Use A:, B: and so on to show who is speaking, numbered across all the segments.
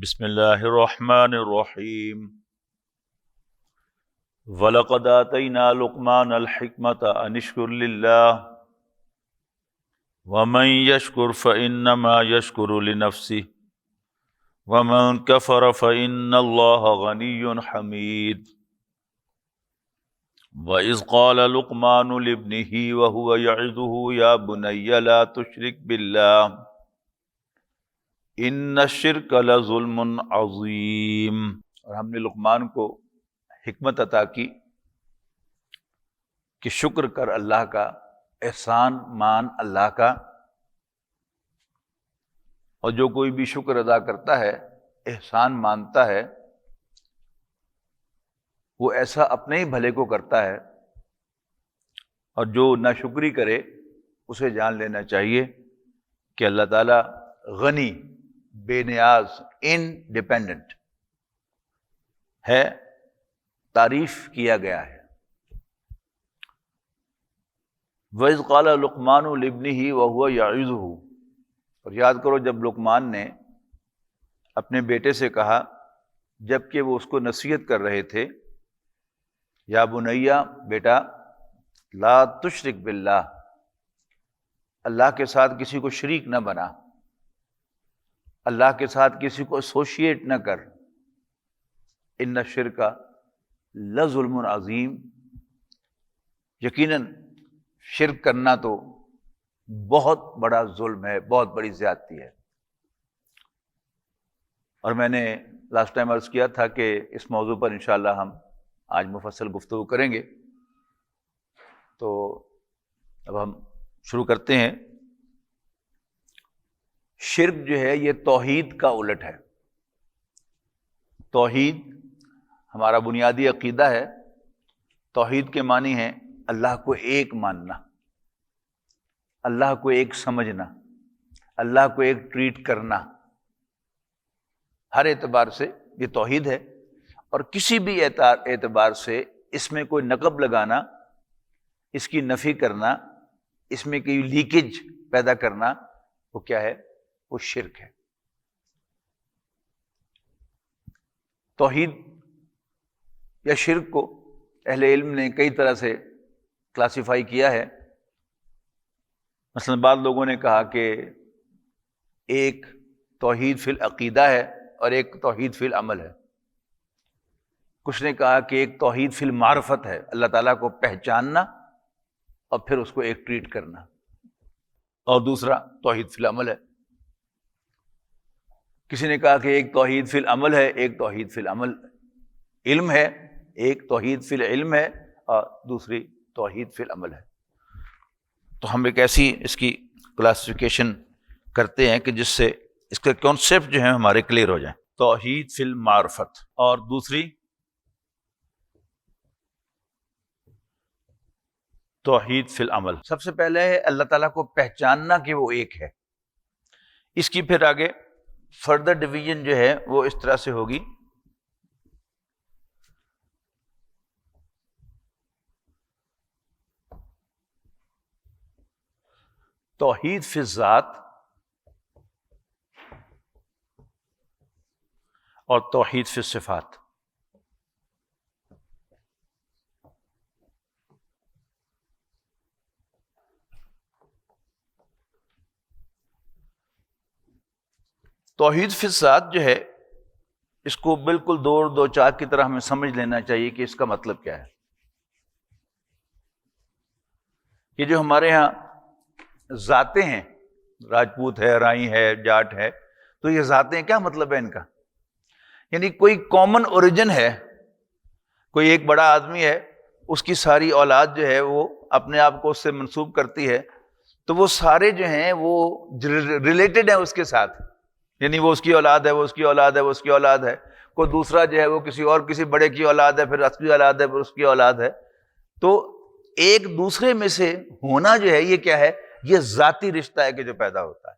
A: بسم اللہ الرحمن الرحیم وَلَقَدْ آتَيْنَا لُقْمَانَ الْحِكْمَةَ أَنِ اشْكُرْ لِلَّهِ وَمَنْ يَشْكُرْ فَإِنَّمَا يَشْكُرُ لِنَفْسِهِ وَمَنْ كَفَرَ فَإِنَّ اللَّهَ غَنِيٌّ حَمِيدٌ وَإِذْ قَالَ لُقْمَانُ لِابْنِهِ وَهُوَ يَعِظُهُ يَا بُنَيَّ لَا تُشْرِكْ بِاللَّهِ ان الشرک لظلم عظیم۔ اور ہم نے لقمان کو حکمت عطا کی کہ شکر کر اللہ کا، احسان مان اللہ کا، اور جو کوئی بھی شکر ادا کرتا ہے، احسان مانتا ہے، وہ ایسا اپنے ہی بھلے کو کرتا ہے، اور جو ناشکری کرے اسے جان لینا چاہیے کہ اللہ تعالی غنی، بے نیاز، انڈیپینڈنٹ ہے، تعریف کیا گیا ہے۔ وَإِذْ قَالَ لُقْمَانُ لِابْنِهِ وَهُوَ يَعِظُهُ، اور یاد کرو جب لقمان نے اپنے بیٹے سے کہا جبکہ وہ اس کو نصیحت کر رہے تھے، یا بنیا، بیٹا، لا تشرک باللہ، اللہ کے ساتھ کسی کو شریک نہ بنا، اللہ کے ساتھ کسی کو ایسوشیٹ نہ کر، ان الشرک لظلم عظیم، یقیناً شرک کرنا تو بہت بڑا ظلم ہے، بہت بڑی زیادتی ہے۔ اور میں نے لاسٹ ٹائم عرض کیا تھا کہ اس موضوع پر انشاءاللہ ہم آج مفصل گفتگو کریں گے، تو اب ہم شروع کرتے ہیں۔ شرک جو ہے یہ توحید کا الٹ ہے۔ توحید ہمارا بنیادی عقیدہ ہے۔ توحید کے معنی ہیں اللہ کو ایک ماننا، اللہ کو ایک سمجھنا، اللہ کو ایک ٹریٹ کرنا، ہر اعتبار سے یہ توحید ہے۔ اور کسی بھی اعتبار سے اس میں کوئی نقب لگانا، اس کی نفی کرنا، اس میں کوئی لیکیج پیدا کرنا، وہ کیا ہے؟ وہ شرک ہے۔ توحید یا شرک کو اہل علم نے کئی طرح سے کلاسیفائی کیا ہے۔ مثلا بعض لوگوں نے کہا کہ ایک توحید فی العقیدہ ہے اور ایک توحید فی العمل ہے۔ کچھ نے کہا کہ ایک توحید فی المعرفت ہے، اللہ تعالیٰ کو پہچاننا اور پھر اس کو ایک ٹریٹ کرنا، اور دوسرا توحید فی العمل ہے۔ کسی نے کہا کہ ایک توحید فی العمل ہے، ایک توحید فی العمل علم ہے، ایک توحید فی العلم ہے اور دوسری توحید فی العمل ہے۔ تو ہم ایک ایسی اس کی کلاسیفیکیشن کرتے ہیں کہ جس سے اس کے کانسیپٹ جو ہیں ہمارے کلیئر ہو جائیں۔ توحید فی المعرفت اور دوسری توحید فی العمل۔ سب سے پہلے ہے اللہ تعالیٰ کو پہچاننا کہ وہ ایک ہے۔ اس کی پھر آگے فردر ڈویژن جو ہے وہ اس طرح سے ہوگی، توحید فی الذات اور توحید فی الصفات۔ توحید فی الذات جو ہے اس کو بالکل دو چاک کی طرح ہمیں سمجھ لینا چاہیے کہ اس کا مطلب کیا ہے۔ یہ جو ہمارے ہاں ذاتیں ہیں، راجپوت ہے، رائی ہے، جاٹ ہے، تو یہ ذاتیں کیا مطلب ہے ان کا؟ یعنی کوئی کامن اوریجن ہے، کوئی ایک بڑا آدمی ہے، اس کی ساری اولاد جو ہے وہ اپنے آپ کو اس سے منسوب کرتی ہے، تو وہ سارے جو ہیں وہ ریلیٹڈ ہیں اس کے ساتھ، یعنی وہ اس کی اولاد ہے، وہ اس کی اولاد ہے، وہ اس کی اولاد ہے، کوئی دوسرا جو ہے وہ کسی بڑے کی اولاد ہے، پھر اس کی اولاد ہے، پھر اس کی اولاد ہے۔ تو ایک دوسرے میں سے ہونا جو ہے یہ کیا ہے؟ یہ ذاتی رشتہ ہے کہ جو پیدا ہوتا ہے۔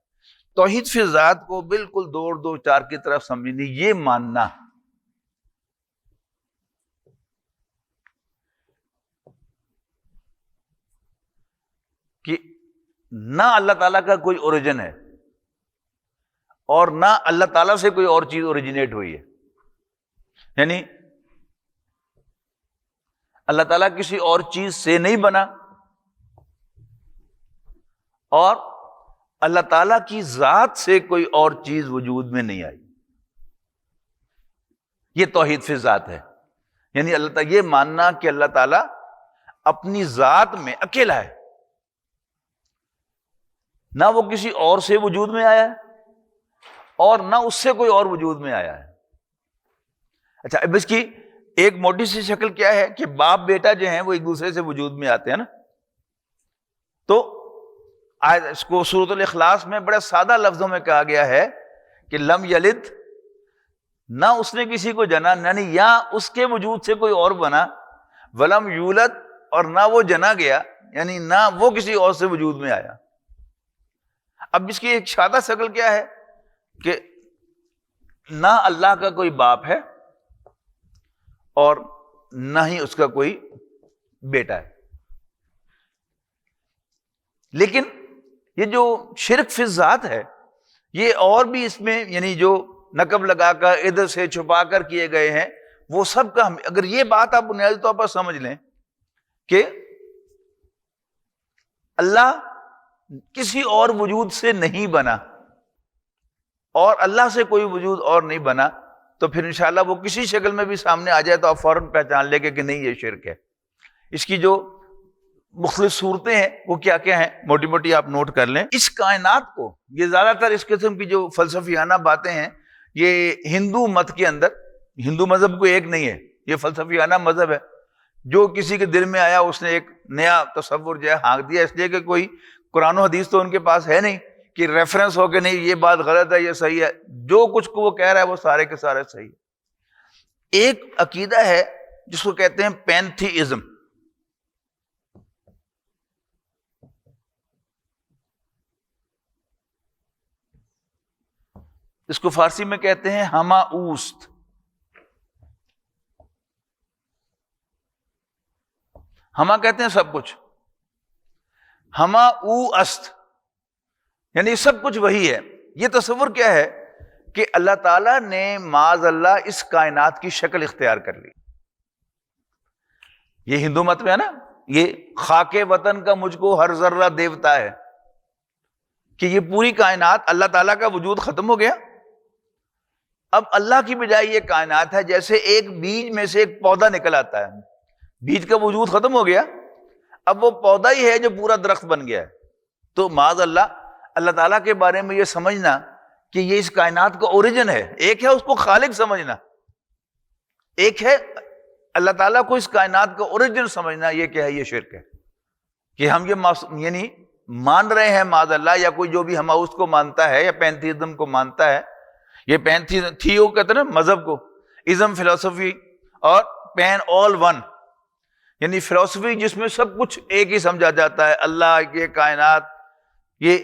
A: توحید فی ذات کو بالکل دو چار کی طرف سمجھنی، یہ ماننا کہ نہ اللہ تعالیٰ کا کوئی اوریجن ہے اور نہ اللہ تعالیٰ سے کوئی اور چیز اوریجنیٹ ہوئی ہے. یعنی اللہ تعالیٰ کسی اور چیز سے نہیں بنا، اور اللہ تعالیٰ کی ذات سے کوئی اور چیز وجود میں نہیں آئی. یہ توحید فی ذات ہے. یعنی اللہ تعالیٰ یہ ماننا کہ اللہ تعالیٰ اپنی ذات میں اکیلا ہے، نہ وہ کسی اور سے وجود میں آیا ہے اور نہ اس سے کوئی اور وجود میں آیا ہے. اچھا، اب اس کی ایک موٹی سی شکل کیا ہے کہ باپ بیٹا جو ہیں وہ ایک دوسرے سے وجود میں آتے ہیں نا. تو اس کو سورۃ الاخلاص میں بڑے سادہ لفظوں میں کہا گیا ہے کہ لم یلد، نہ اس نے کسی کو جنا، یعنی یا اس کے وجود سے کوئی اور بنا، ولم یولد، اور نہ وہ جنا گیا، یعنی نہ وہ کسی اور سے وجود میں آیا. اب اس کی ایک سادہ شکل کیا ہے کہ نہ اللہ کا کوئی باپ ہے اور نہ ہی اس کا کوئی بیٹا ہے. لیکن یہ جو شرک فی ذات ہے، یہ اور بھی اس میں یعنی جو نقب لگا کر ادھر سے چھپا کر کیے گئے ہیں وہ سب کا اگر یہ بات آپ بنیادی طور پر سمجھ لیں کہ اللہ کسی اور وجود سے نہیں بنا اور اللہ سے کوئی وجود اور نہیں بنا، تو پھر انشاءاللہ وہ کسی شکل میں بھی سامنے آ جائے تو آپ فوراً پہچان لیں کہ نہیں یہ شرک ہے. اس کی جو مختلف صورتیں ہیں وہ کیا کیا ہیں موٹی موٹی آپ نوٹ کر لیں. اس کائنات کو، یہ زیادہ تر اس قسم کی جو فلسفیانہ باتیں ہیں یہ ہندو مت کے اندر، ہندو مذہب کو ایک نہیں ہے، یہ فلسفیانہ مذہب ہے. جو کسی کے دل میں آیا اس نے ایک نیا تصور جو ہے ہانک دیا، اس لیے کہ کوئی قرآن و حدیث تو ان کے پاس ہے نہیں کہ ریفرنس ہو کہ نہیں یہ بات غلط ہے یہ صحیح ہے. جو کچھ کو وہ کہہ رہا ہے وہ سارے کے سارے صحیح ہے. ایک عقیدہ ہے جس کو کہتے ہیں پینتھیزم. اس کو فارسی میں کہتے ہیں ہما اوست. ہما کہتے ہیں سب کچھ، ہما او است، یعنی سب کچھ وہی ہے. یہ تصور کیا ہے کہ اللہ تعالیٰ نے معاذ اللہ اس کائنات کی شکل اختیار کر لی. یہ ہندو مت میں ہے نا، یہ خاک وطن کا مجھ کو ہر ذرہ دیوتا ہے، کہ یہ پوری کائنات اللہ تعالیٰ کا وجود ختم ہو گیا. اب اللہ کی بجائے یہ کائنات ہے جیسے ایک بیج میں سے ایک پودا نکل آتا ہے، بیج کا وجود ختم ہو گیا، اب وہ پودا ہی ہے جو پورا درخت بن گیا ہے. تو معاذ اللہ تعالیٰ کے بارے میں یہ سمجھنا کہ یہ اس کائنات کا اوریجن ہے، ایک ہے اس کو خالق سمجھنا، ایک ہے اللہ تعالیٰ کو اس کائنات کا اوریجن سمجھنا. یہ کیا ہے؟ یہ شرک ہے کہ ہم یہ یعنی مان رہے ہیں معاذ اللہ، یا کوئی جو بھی ہماؤس کو مانتا ہے یا پینتھیزم کو مانتا ہے. یہ تھیو کہتے ہیں نا مذہب کو، ازم فلسفی، اور پین آل ون، یعنی فلسفی جس میں سب کچھ ایک ہی سمجھا جاتا ہے، اللہ، یہ کائنات، یہ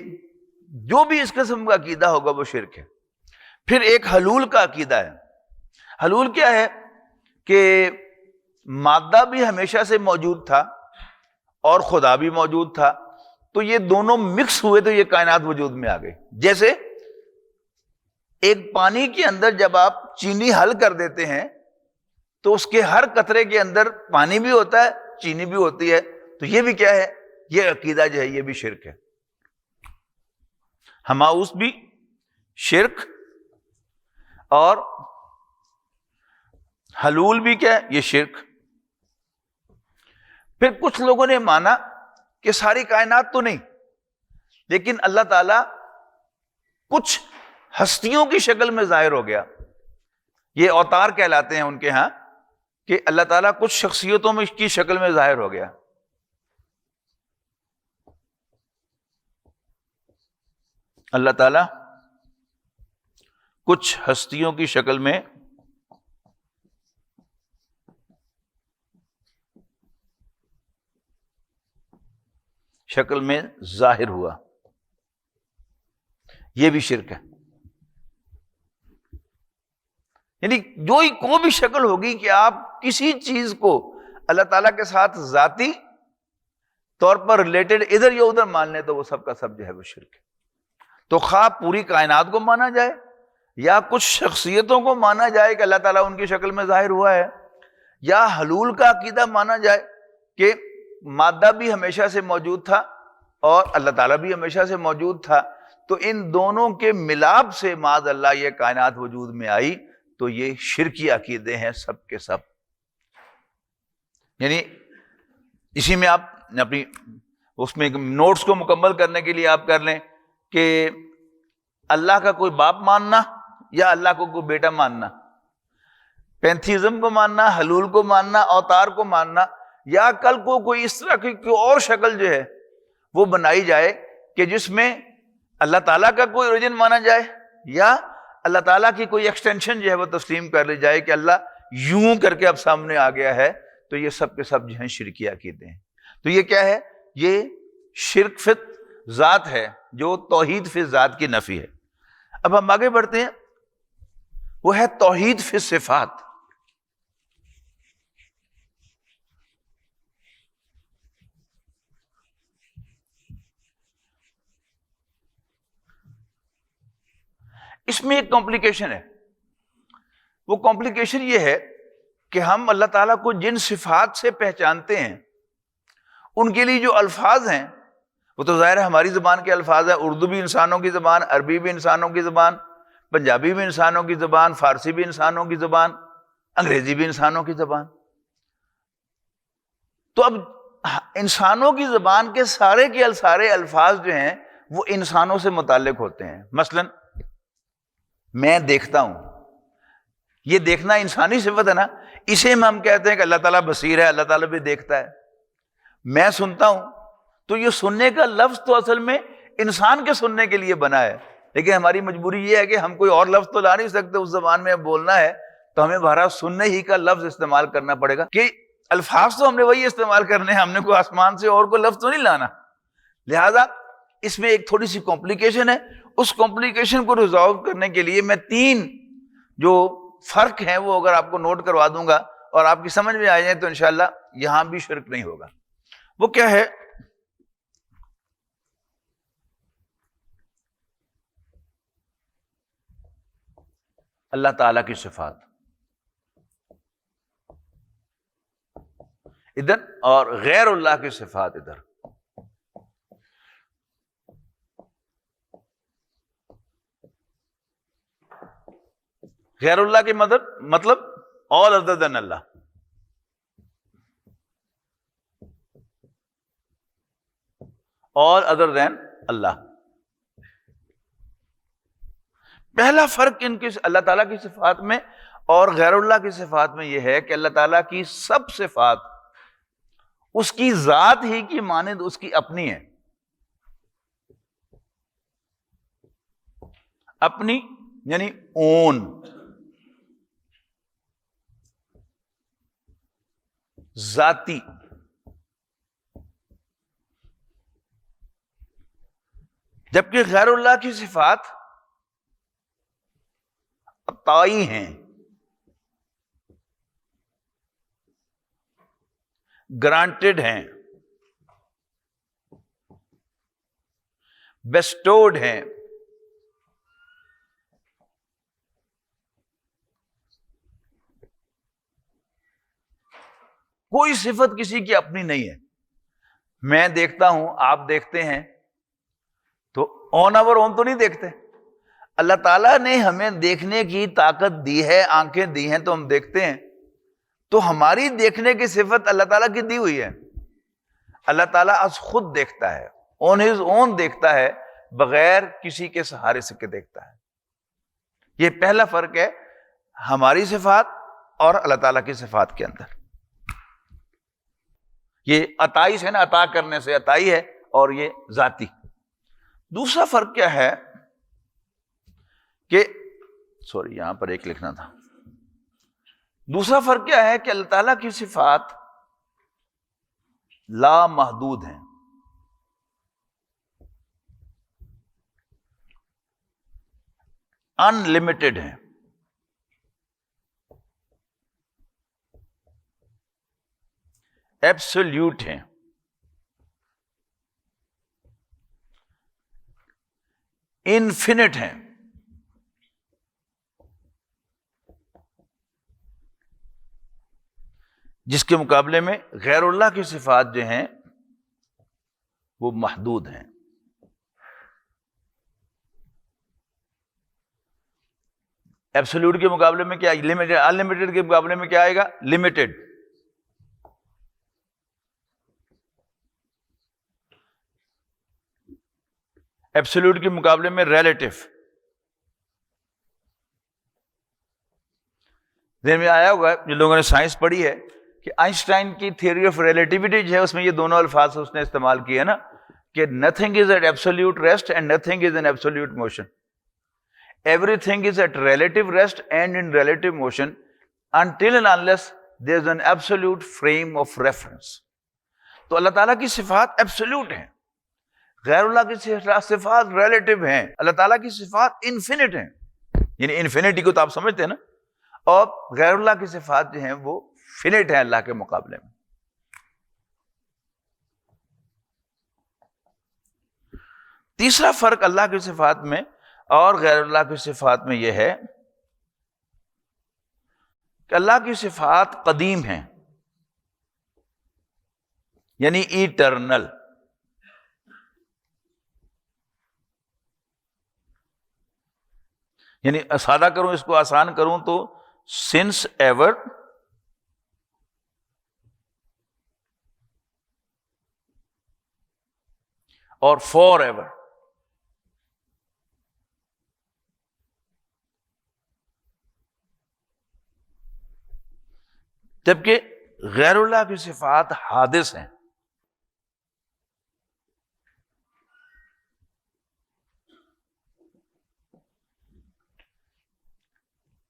A: جو بھی اس قسم کا عقیدہ ہوگا وہ شرک ہے. پھر ایک حلول کا عقیدہ ہے. حلول کیا ہے کہ مادہ بھی ہمیشہ سے موجود تھا اور خدا بھی موجود تھا، تو یہ دونوں مکس ہوئے تو یہ کائنات وجود میں آ گئی. جیسے ایک پانی کے اندر جب آپ چینی حل کر دیتے ہیں تو اس کے ہر قطرے کے اندر پانی بھی ہوتا ہے، چینی بھی ہوتی ہے. تو یہ بھی کیا ہے؟ یہ عقیدہ جو ہے یہ بھی شرک ہے. ہماؤس بھی شرک، اور حلول بھی کیا ہے؟ یہ شرک. پھر کچھ لوگوں نے مانا کہ ساری کائنات تو نہیں، لیکن اللہ تعالی کچھ ہستیوں کی شکل میں ظاہر ہو گیا. یہ اوتار کہلاتے ہیں ان کے ہاں، کہ اللہ تعالیٰ کچھ شخصیتوں میں اس کی شکل میں ظاہر ہو گیا. اللہ تعالیٰ کچھ ہستیوں کی شکل میں ظاہر ہوا. یہ بھی شرک ہے. یعنی کوئی بھی شکل ہوگی کہ آپ کسی چیز کو اللہ تعالیٰ کے ساتھ ذاتی طور پر ریلیٹڈ ادھر یا ادھر مان لیں تو وہ سب کا سب جو ہے وہ شرک ہے. تو خواہ پوری کائنات کو مانا جائے یا کچھ شخصیتوں کو مانا جائے کہ اللہ تعالیٰ ان کی شکل میں ظاہر ہوا ہے، یا حلول کا عقیدہ مانا جائے کہ مادہ بھی ہمیشہ سے موجود تھا اور اللہ تعالیٰ بھی ہمیشہ سے موجود تھا، تو ان دونوں کے ملاپ سے معاذ اللہ یہ کائنات وجود میں آئی، تو یہ شرکی عقیدے ہیں سب کے سب۔ یعنی اسی میں آپ اپنی اس میں نوٹس کو مکمل کرنے کے لیے آپ کر لیں کہ اللہ کا کوئی باپ ماننا یا اللہ کو کوئی بیٹا ماننا، پینتھیزم کو ماننا، حلول کو ماننا، اوتار کو ماننا، یا کل کو کوئی اس طرح کی کوئی اور شکل جو ہے وہ بنائی جائے کہ جس میں اللہ تعالیٰ کا کوئی اوریجن مانا جائے یا اللہ تعالیٰ کی کوئی ایکسٹینشن جو ہے وہ تسلیم کر لی جائے کہ اللہ یوں کر کے اب سامنے آ گیا ہے، تو یہ سب کے سب جو ہیں شرکی عقیدے ہیں۔ تو یہ کیا ہے؟ یہ شرک فی ذات ہے جو توحید فی ذات کی نفی ہے۔ اب ہم آگے بڑھتے ہیں، وہ ہے توحید فی صفات۔ اس میں ایک کمپلیکیشن ہے، وہ کمپلیکیشن یہ ہے کہ ہم اللہ تعالیٰ کو جن صفات سے پہچانتے ہیں ان کے لیے جو الفاظ ہیں وہ تو ظاہر ہے ہماری زبان کے الفاظ ہیں، اردو بھی انسانوں کی زبان، عربی بھی انسانوں کی زبان، پنجابی بھی انسانوں کی زبان، فارسی بھی انسانوں کی زبان، انگریزی بھی انسانوں کی زبان۔ تو اب انسانوں کی زبان کے سارے الفاظ جو ہیں وہ انسانوں سے متعلق ہوتے ہیں۔ مثلا میں دیکھتا ہوں، یہ دیکھنا انسانی صفت ہے نا، اسے ہم کہتے ہیں کہ اللہ تعالیٰ بصیر ہے، اللہ تعالیٰ بھی دیکھتا ہے۔ میں سنتا ہوں تو یہ سننے کا لفظ تو اصل میں انسان کے سننے کے لیے بنا ہے، لیکن ہماری مجبوری یہ ہے کہ ہم کوئی اور لفظ تو لا نہیں سکتے، اس زبان میں اب بولنا ہے تو ہمیں بہرحال سننے ہی کا لفظ استعمال کرنا پڑے گا، کہ الفاظ تو ہم نے وہی استعمال کرنے ہیں، ہم نے کوئی آسمان سے اور کوئی لفظ تو نہیں لانا۔ لہذا اس میں ایک تھوڑی سی کمپلیکیشن ہے، اس کمپلیکیشن کو ریزالو کرنے کے لیے میں 3 جو فرق ہیں وہ اگر آپ کو نوٹ کروا دوں گا اور آپ کی سمجھ میں آ جائیں تو انشاءاللہ یہاں بھی شرک نہیں ہوگا۔ وہ کیا ہے؟ اللہ تعالیٰ کی صفات ادھر اور غیر اللہ کی صفات ادھر۔ غیر اللہ کے مطلب all other than اللہ۔ all other than اللہ۔ پہلا فرق ان کی اللہ تعالیٰ کی صفات میں اور غیر اللہ کی صفات میں یہ ہے کہ اللہ تعالیٰ کی سب صفات اس کی ذات ہی کی مانند اس کی اپنی ہے، اپنی یعنی اون، ذاتی۔ جبکہ غیر اللہ کی صفات عطائی ہیں، گرانٹڈ ہیں، بیسٹوڈ ہیں۔ کوئی صفت کسی کی اپنی نہیں ہے۔ میں دیکھتا ہوں، آپ دیکھتے ہیں، تو آن آور اون تو نہیں دیکھتے۔ اللہ تعالیٰ نے ہمیں دیکھنے کی طاقت دی ہے، آنکھیں دی ہیں تو ہم دیکھتے ہیں، تو ہماری دیکھنے کی صفت اللہ تعالیٰ کی دی ہوئی ہے۔ اللہ تعالیٰ از خود دیکھتا ہے، آن ہز اون دیکھتا ہے، بغیر کسی کے سہارے سے کے دیکھتا ہے۔ یہ پہلا فرق ہے ہماری صفات اور اللہ تعالیٰ کی صفات کے اندر۔ یہ عطائی سے نا، عطا کرنے سے عطائی ہے، اور یہ ذاتی۔ دوسرا فرق کیا ہے کہ یہاں پر ایک لکھنا تھا۔ دوسرا فرق کیا ہے کہ اللہ تعالیٰ کی صفات لا محدود ہیں، ان لمیٹڈ ہیں، ایبسولوٹ ہیں۔ انفینٹ ہیں. جس کے مقابلے میں غیر اللہ کی صفات جو ہیں وہ محدود ہیں. ایبسولوٹ کے مقابلے میں کیا لمیٹڈ، ان لمیٹڈ کے مقابلے میں کیا آئے گا؟ لمیٹڈ. ایبسولوٹ کے مقابلے میں ریلیٹو. ذہن میں آیا ہوگا جو لوگوں نے سائنس پڑھی ہے کہ آئنسٹائن کی تھیوری آف ریلیٹیوٹی جو ہے اس میں یہ دونوں الفاظ اس نے استعمال کیے نا کہ nothing is at absolute rest and nothing is in absolute motion. Everything is at relative rest and in relative motion until and unless there is an absolute frame of reference. تو اللہ تعالیٰ کی صفات absolute ہیں، غیر اللہ کی صفات relative ہیں. اللہ تعالیٰ کی صفات انفینٹ ہیں، یعنی انفینٹی کو تو آپ سمجھتے ہیں نا، اور غیر اللہ کی صفات جو ہیں وہ فینٹ ہیں اللہ کے مقابلے میں. تیسرا فرق اللہ کی صفات میں اور غیر اللہ کی صفات میں یہ ہے کہ اللہ کی صفات قدیم ہیں، یعنی ایٹرنل. یعنی سادہ کروں، اس کو آسان کروں تو سنس ایور اور فار ایور. جبکہ غیر اللہ کی صفات حادث ہیں.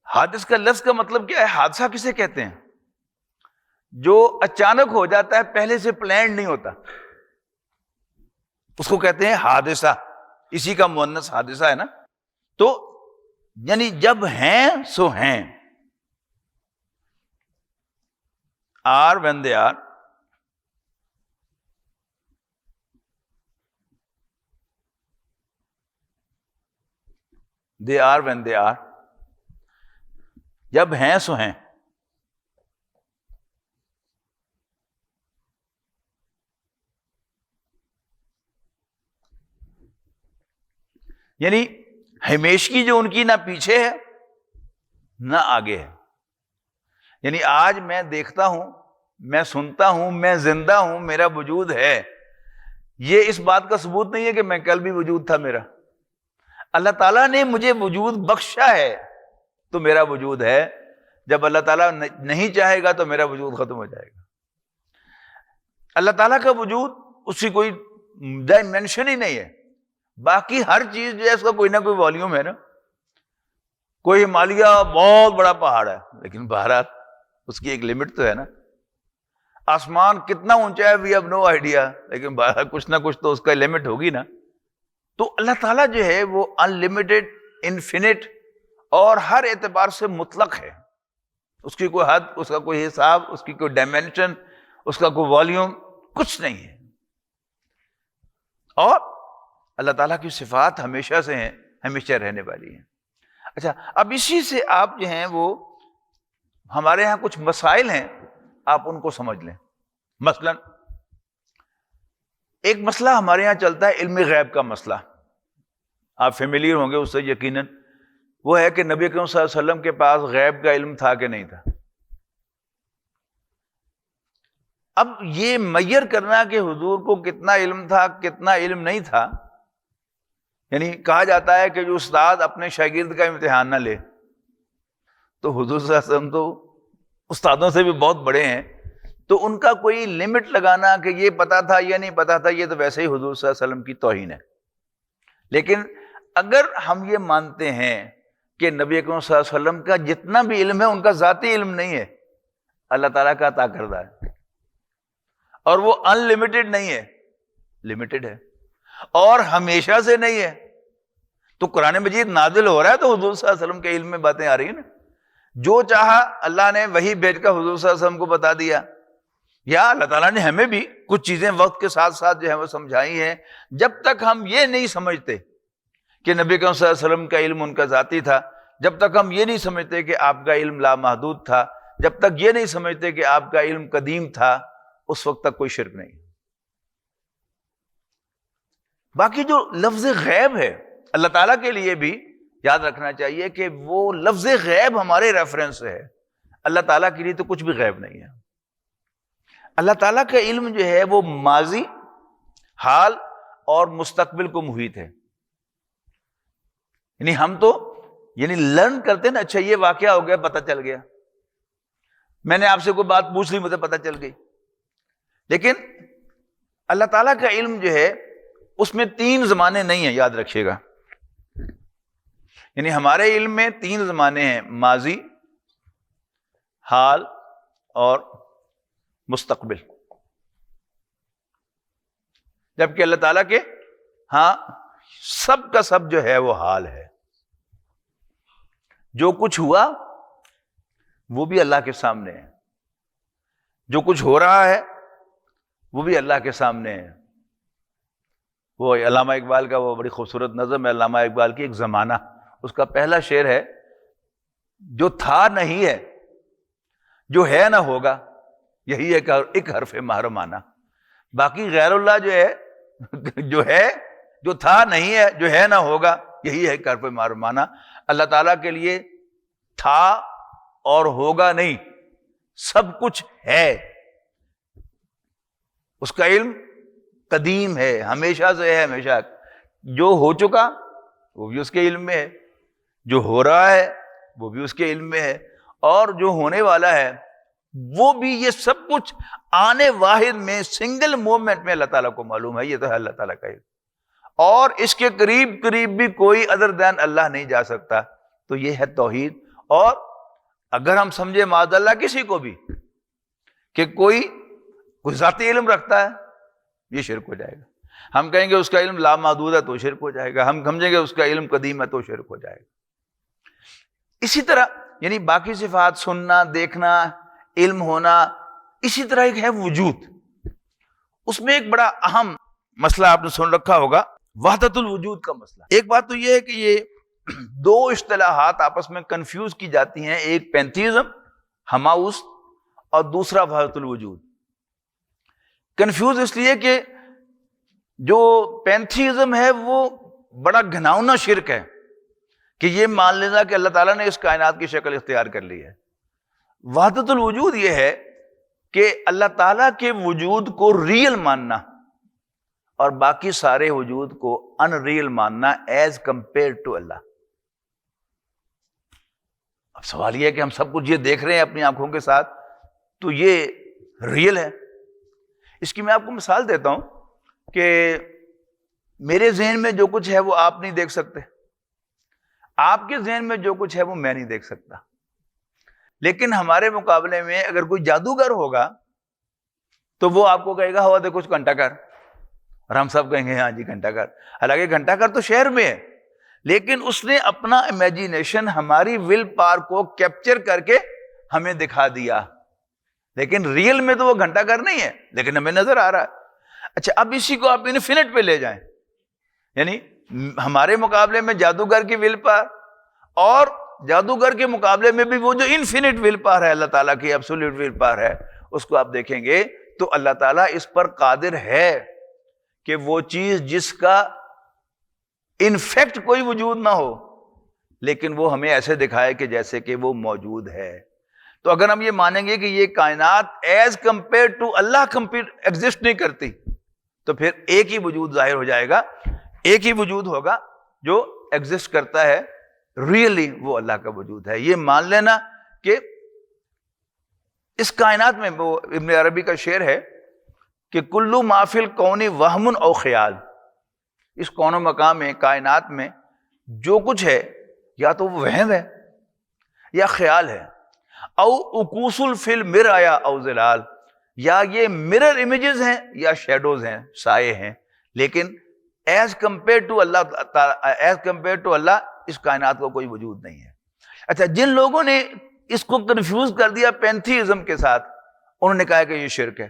A: حادث کا لفظ کا مطلب کیا ہے؟ حادثہ کسے کہتے ہیں؟ جو اچانک ہو جاتا ہے، پہلے سے پلانڈ نہیں ہوتا، اس کو کہتے ہیں حادثہ. اسی کا مؤنث حادثہ ہے نا. تو یعنی جب ہیں سو ہیں. Are when they are. They are when they are. جب ہیں سو ہیں. یعنی ہمیشگی جو ان کی نہ پیچھے ہے نہ آگے ہے. یعنی آج میں دیکھتا ہوں، میں سنتا ہوں، میں زندہ ہوں، میرا وجود ہے. یہ اس بات کا ثبوت نہیں ہے کہ میں کل بھی وجود تھا میرا. اللہ تعالیٰ نے مجھے وجود بخشا ہے تو میرا وجود ہے. جب اللہ تعالیٰ نہیں چاہے گا تو میرا وجود ختم ہو جائے گا. اللہ تعالیٰ کا وجود اس کی کوئی ڈائمینشن ہی نہیں ہے. باقی ہر چیز جو ہے اس کا کوئی نہ کوئی والیوم ہے نا. کوئی ہمالیہ بہت بڑا پہاڑ ہے لیکن بہرحال اس کی ایک لمٹ تو ہے نا. آسمان کتنا اونچا ہے وی ہیو نو آئیڈیا، لیکن بہرحال کچھ نہ کچھ تو اس کا لمٹ ہوگی نا. تو اللہ تعالیٰ جو ہے وہ ان لمیٹڈ، انفینٹ اور ہر اعتبار سے مطلق ہے. اس کی کوئی حد، اس کا کوئی حساب، اس کی کوئی ڈائمینشن، اس کا کوئی والیوم کچھ نہیں ہے. اور اللہ تعالیٰ کی صفات ہمیشہ سے ہیں، ہمیشہ رہنے والی ہیں. اچھا، اب اسی سے آپ جو ہیں وہ ہمارے ہاں کچھ مسائل ہیں، آپ ان کو سمجھ لیں. مثلا ایک مسئلہ ہمارے یہاں چلتا ہے علم غیب کا مسئلہ. آپ فیملیئر ہوں گے اس سے یقیناً. وہ ہے کہ نبی اکرم صلی اللہ علیہ وسلم کے پاس غیب کا علم تھا کہ نہیں تھا. اب یہ میئر کرنا کہ حضور کو کتنا علم تھا کتنا علم نہیں تھا، یعنی کہا جاتا ہے کہ جو استاد اپنے شاگرد کا امتحان نہ لے، تو حضور صلی اللہ علیہ وسلم تو استادوں سے بھی بہت بڑے ہیں، تو ان کا کوئی لمٹ لگانا کہ یہ پتا تھا یہ نہیں پتا تھا، یہ تو ویسے ہی حضور صلی اللہ علیہ وسلم کی توہین ہے. لیکن اگر ہم یہ مانتے ہیں کہ نبی اکرم صلی اللہ علیہ وسلم کا جتنا بھی علم ہے ان کا ذاتی علم نہیں ہے، اللہ تعالیٰ کا عطا کردہ ہے، اور وہ ان لمیٹڈ نہیں ہے، لمیٹڈ ہے، اور ہمیشہ سے نہیں ہے. تو قرآن مجید نازل ہو رہا ہے تو حضور صلی اللہ علیہ وسلم کے علم میں باتیں آ رہی ہیں نا. جو چاہا اللہ نے وہی بھیج کر حضور صلی اللہ علیہ وسلم کو بتا دیا، یا اللہ تعالیٰ نے ہمیں بھی کچھ چیزیں وقت کے ساتھ ساتھ جو ہے وہ سمجھائی ہیں. جب تک ہم یہ نہیں سمجھتے کہ نبی کریم صلی اللہ علیہ وسلم کا علم ان کا ذاتی تھا، جب تک ہم یہ نہیں سمجھتے کہ آپ کا علم لامحدود تھا، جب تک یہ نہیں سمجھتے کہ آپ کا علم قدیم تھا، اس وقت تک کوئی شرک نہیں۔ باقی جو لفظ غیب ہے اللہ تعالیٰ کے لیے بھی یاد رکھنا چاہیے کہ وہ لفظ غیب ہمارے ریفرنس سے ہے، اللہ تعالیٰ کے لیے تو کچھ بھی غیب نہیں ہے۔ اللہ تعالیٰ کا علم جو ہے وہ ماضی، حال اور مستقبل کو محیط ہے۔ یعنی ہم تو لرن کرتے نا، اچھا یہ واقعہ ہو گیا، پتہ چل گیا، میں نے آپ سے کوئی بات پوچھ لی، مجھے پتہ چل گئی۔ لیکن اللہ تعالیٰ کا علم جو ہے اس میں 3 زمانے نہیں ہیں، یاد رکھیے گا۔ یعنی ہمارے علم میں 3 زمانے ہیں، ماضی، حال اور مستقبل، جبکہ اللہ تعالیٰ کے ہاں سب کا سب جو ہے وہ حال ہے۔ جو کچھ ہوا وہ بھی اللہ کے سامنے ہے، جو کچھ ہو رہا ہے وہ بھی اللہ کے سامنے ہے۔ وہ علامہ اقبال کا وہ بڑی خوبصورت نظم ہے، علامہ اقبال کی ایک زمانہ، اس کا پہلا شعر ہے، جو تھا نہیں ہے، جو ہے نہ ہوگا، یہی ہے کہ ایک حرف محرمانہ۔ باقی غیر اللہ جو ہے جو تھا نہیں ہے، جو ہے نہ ہوگا، یہی ہے ایک حرف محرمانہ۔ اللہ تعالیٰ کے لیے تھا اور ہوگا نہیں، سب کچھ ہے۔ اس کا علم قدیم ہے، ہمیشہ سے ہے، ہمیشہ۔ جو ہو چکا وہ بھی اس کے علم میں ہے، جو ہو رہا ہے وہ بھی اس کے علم میں ہے، اور جو ہونے والا ہے وہ بھی، یہ سب کچھ آنے واحد میں، سنگل مومنٹ میں اللہ تعالیٰ کو معلوم ہے۔ یہ تو ہے اللہ تعالیٰ کا علم، اور اس کے قریب بھی کوئی ادر دین اللہ نہیں جا سکتا۔ تو یہ ہے توحید۔ اور اگر ہم سمجھے معاذ اللہ کسی کو بھی کہ کوئی ذاتی علم رکھتا ہے، یہ شرک ہو جائے گا۔ ہم کہیں گے اس کا علم لامحدود ہے تو شرک ہو جائے گا، ہم سمجھیں گے اس کا علم قدیم ہے تو شرک ہو جائے گا۔ اسی طرح یعنی باقی صفات، سننا، دیکھنا، علم ہونا، اسی طرح ایک ہے وجود۔ اس میں ایک بڑا اہم مسئلہ آپ نے سن رکھا ہوگا، وحدت الوجود کا مسئلہ۔ ایک بات تو یہ ہے کہ یہ 2 اصطلاحات آپس میں کنفیوز کی جاتی ہیں، ایک پینتھیزم، ہماؤس، اور دوسرا وحدت الوجود۔ کنفیوز اس لیے کہ جو پینتھیزم ہے وہ بڑا گھناؤنا شرک ہے، کہ یہ مان لینا کہ اللہ تعالیٰ نے اس کائنات کی شکل اختیار کر لی ہے۔ وحدت الوجود یہ ہے کہ اللہ تعالیٰ کے وجود کو ریئل ماننا اور باقی سارے وجود کو ان ریئل ماننا ایز کمپیئر ٹو اللہ۔ اب سوال یہ ہے کہ ہم سب کچھ یہ دیکھ رہے ہیں اپنی آنکھوں کے ساتھ، تو یہ ریئل ہے؟ اس کی میں آپ کو مثال دیتا ہوں کہ میرے ذہن میں جو کچھ ہے وہ آپ نہیں دیکھ سکتے، آپ کے ذہن میں جو کچھ ہے وہ میں نہیں دیکھ سکتا۔ لیکن ہمارے مقابلے میں اگر کوئی جادوگر ہوگا تو وہ آپ کو کہے گا ہوا دیکھو گھنٹہ گھر، اور ہم سب کہیں گے ہاں جی گھنٹہ گھر۔ حالانکہ گھنٹہ گھر تو شہر میں ہے، لیکن اس نے اپنا امیجینیشن ہماری ول پاور کو کیپچر کر کے ہمیں دکھا دیا، لیکن ریئل میں تو وہ گھنٹہ گھر نہیں ہے، لیکن ہمیں نظر آ رہا ہے۔ اچھا اب اسی کو آپ انفینٹ پہ لے جائیں، یعنی ہمارے مقابلے میں جادوگر کی ول پاور، اور جادوگر کے مقابلے میں بھی وہ جو انفینٹ ول پاور ہے اللہ تعالیٰ کی، ایبسولوٹ ول پاور ہے، اس کو آپ دیکھیں گے تو اللہ تعالیٰ اس پر قادر ہے کہ وہ چیز جس کا انفیکٹ کوئی وجود نہ ہو، لیکن وہ ہمیں ایسے دکھائے کہ جیسے کہ وہ موجود ہے۔ تو اگر ہم یہ مانیں گے کہ یہ کائنات as compare to Allah exist نہیں کرتی، تو پھر ایک ہی وجود ظاہر ہو جائے گا، ایک ہی وجود ہوگا جو ایگزسٹ کرتا ہے ریئلی، وہ اللہ کا وجود ہے۔ یہ مان لینا کہ اس کائنات میں، وہ ابن عربی کا شعر ہے کہ کلو ما فی الکون وہم او خیال، اس کون و مقام میں، کائنات میں جو کچھ ہے یا تو وہ وہم ہے یا خیال ہے، او اکوس فی المرآیا او ظلال، یا یہ مرر امیجز ہیں یا شیڈوز ہیں، سائے ہیں، لیکن ایز کمپیئر ٹو اللہ اس کائنات کو کوئی وجود نہیں ہے۔ اچھا جن لوگوں نے اس کو کنفیوز کر دیا پینتھیزم کے ساتھ، انہوں نے کہا کہ یہ شرک ہے،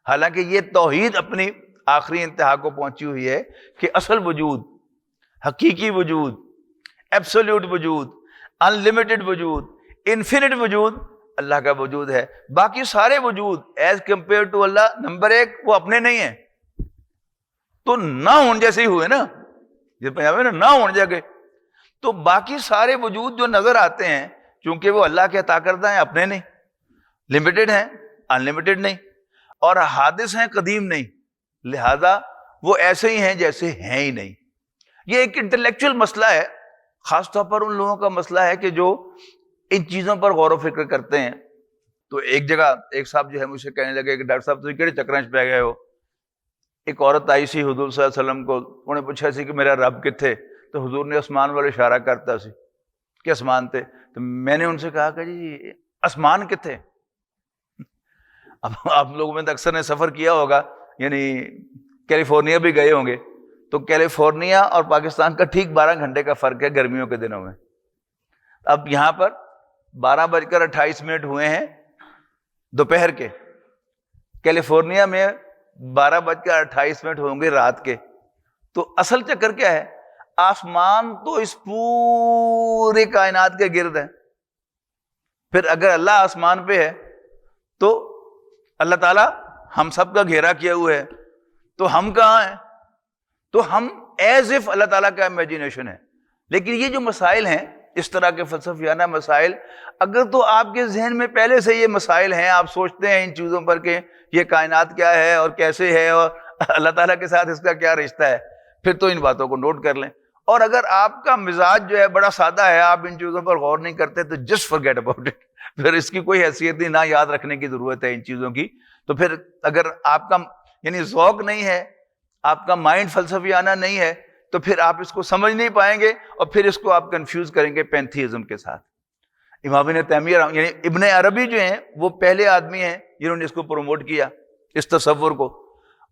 A: حالانکہ یہ توحید اپنی آخری انتہا کو پہنچی ہوئی ہے کہ اصل وجود حقیقی وجود، ایبسولوٹ وجود، انلمیٹڈ وجود، انفینٹ وجود اللہ کا وجود ہے. باقی سارے وجود as compare to Allah, number ایک وہ اپنے نہیں ہیں، تو نہ ہون جیسے ہی ہوئے نا، یہ پنجابی نا، نہ ہون جگہ. تو باقی سارے وجود جو نظر آتے ہیں چونکہ وہ اللہ کے عطا کردہ ہیں، اپنے نہیں، لمیٹڈ ہیں، انلمیٹڈ نہیں، اور حادث ہیں، قدیم نہیں، لہذا وہ ایسے ہی ہیں جیسے ہیں ہی نہیں. یہ ایک انٹلیکچوئل مسئلہ ہے، خاص طور پر ان لوگوں کا مسئلہ ہے کہ جو ان چیزوں پر غور و فکر کرتے ہیں. تو ایک جگہ ایک صاحب جو ہے مجھ سے کہنے لگے کہ ڈاکٹر صاحب تم کہڑے چکراں چ پی گئے ہو. ایک عورت آئی سی حضور صلی اللہ علیہ وسلم کو، انہوں نے پوچھا سی کہ میرا رب کتنے، تو حضور نے آسمان والے اشارہ کرتا سی کہ آسمان تھے. تو میں نے ان سے کہا کہ جی آسمان کتنے. اب آپ لوگوں میں تو اکثر نے سفر کیا ہوگا، یعنی کیلیفورنیا بھی گئے ہوں گے، تو کیلیفورنیا اور پاکستان کا ٹھیک 12 گھنٹے کا فرق ہے گرمیوں کے دنوں میں. اب یہاں پر 12:28 ہوئے ہیں دوپہر کے، کیلیفورنیا میں 12:28 ہوں گے رات کے. تو اصل چکر کیا ہے؟ آسمان تو اس پورے کائنات کے گرد ہے. پھر اگر اللہ آسمان پہ ہے تو اللہ تعالیٰ ہم سب کا گھیرا کیا ہوا ہے، تو ہم کہاں ہیں؟ تو ہم ایز اف اللہ تعالیٰ کا امیجنیشن ہے. لیکن یہ جو مسائل ہیں، اس طرح کے فلسفیانہ مسائل، اگر تو آپ کے ذہن میں پہلے سے یہ مسائل ہیں، آپ سوچتے ہیں ان چیزوں پر کہ یہ کائنات کیا ہے اور کیسے ہے اور اللہ تعالیٰ کے ساتھ اس کا کیا رشتہ ہے، پھر تو ان باتوں کو نوٹ کر لیں. اور اگر آپ کا مزاج جو ہے بڑا سادہ ہے، آپ ان چیزوں پر غور نہیں کرتے، تو جسٹ فارگیٹ اباؤٹ اٹ. پھر اس کی کوئی حیثیت نہیں، نہ یاد رکھنے کی ضرورت ہے ان چیزوں کی. تو پھر اگر آپ کا یعنی ذوق نہیں ہے، آپ کا مائنڈ فلسفیانہ نہیں ہے، تو پھر آپ اس کو سمجھ نہیں پائیں گے، اور پھر اس کو آپ کنفیوز کریں گے پینتھیزم کے ساتھ. امام ابن تیمیہ یعنی ابن عربی جو ہیں وہ پہلے آدمی ہیں جنہوں نے اس کو پروموٹ کیا، اس تصور کو.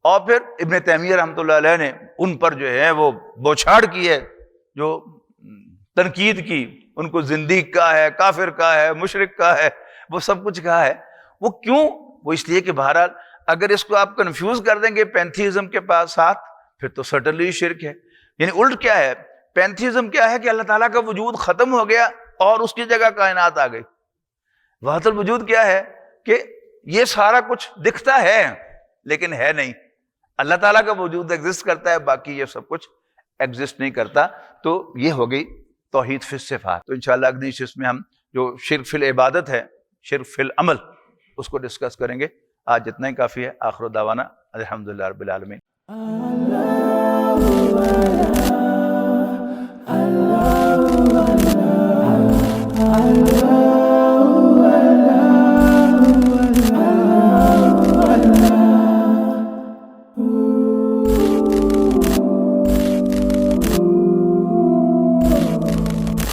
A: اور پھر ابن تیمیہ رحمۃ اللہ علیہ نے ان پر جو ہے وہ بوچھاڑ کی ہے، جو تنقید کی، ان کو زندیق کہا ہے، کافر کہا ہے، مشرک کہا ہے، وہ سب کچھ کہا ہے. وہ کیوں؟ وہ اس لیے کہ بہرحال اگر اس کو آپ کنفیوز کر دیں گے پینتھیزم کے پاس ساتھ، پھر تو سرٹنلی شرک ہے. یعنی الٹ کیا ہے؟ پینتھیزم کیا ہے کہ اللہ تعالیٰ کا وجود ختم ہو گیا اور اس کی جگہ کائنات آ گئی. وحدت الوجود کیا ہے؟ کہ یہ سارا کچھ دکھتا ہے لیکن ہے نہیں. اللہ تعالیٰ کا وجود ایگزسٹ کرتا ہے، باقی یہ سب کچھ ایگزسٹ نہیں کرتا. تو یہ ہو گئی توحید فی الصفات. تو انشاءاللہ اگلی نشست میں ہم جو شرک فی العبادت ہے، شرک فی العمل، اس کو ڈسکس کریں گے. آج اتنا ہی کافی ہے. آخر دعوانا الحمدللہ رب العالمین.